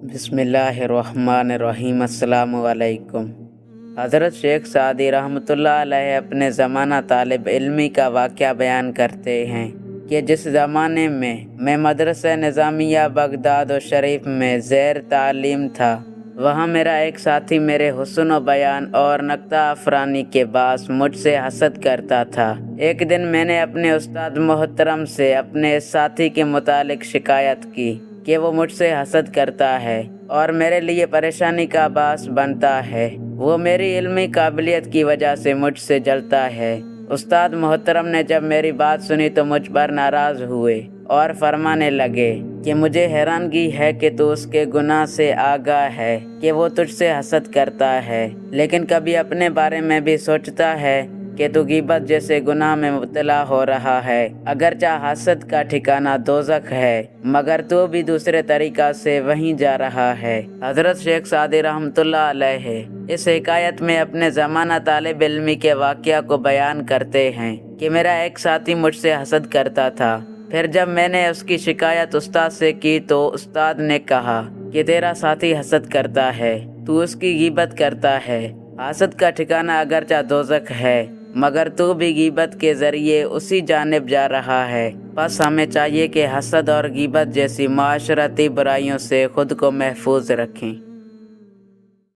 बिस्मिल्लाहिर्रहमानिर्रहीम। अस्सलाम वालेकुम। हज़रत शेख सादी रहमतुल्लाह अलैह अपने ज़माना तालिब इल्मी का वाक़या बयान करते हैं कि जिस ज़माने में मैं मदरसा निज़ामिया बगदाद और शरीफ में ज़ेर तालीम था, वहाँ मेरा एक साथी मेरे हुस्न व बयान और नक्ता अफरानी के बास मुझसे हसद करता था। एक दिन मैंने अपने उस्ताद मोहतरम से अपने इस साथी के मुतालिक शिकायत की कि वो मुझसे हसद करता है और मेरे लिए परेशानी का बास बनता है। वो मेरी इल्मी काबिलियत की वजह से मुझसे जलता है। उस्ताद मोहतरम ने जब मेरी बात सुनी तो मुझ पर नाराज़ हुए और फरमाने लगे कि मुझे हैरानगी है कि तू उसके गुनाह से आगाह है कि वो तुझसे हसद करता है, लेकिन कभी अपने बारे में भी सोचता है कि तू गीबत जैसे गुनाह में मुब्तला हो रहा है। अगरचा हसद का ठिकाना दोज़ख है, मगर तू भी दूसरे तरीका से वहीं जा रहा है। हज़रत शेख सादी रहमतुल्लाह अलैह इस हिकायत में अपने ज़माना तालिब इल्मी के वाक़या को बयान करते हैं कि मेरा एक साथी मुझसे हसद करता था। फिर जब मैंने उसकी शिकायत उस्ताद से की तो उस्ताद ने कहा कि तेरा साथी हसद करता है, तू उसकी गीबत करता है। हसद का ठिकाना अगरचा दोज़ख है, मगर तू भी गीबत के ज़रिए उसी जानिब जा रहा है। बस हमें चाहिए कि हसद और गीबत जैसी माशरती बुराइयों से खुद को महफूज रखें।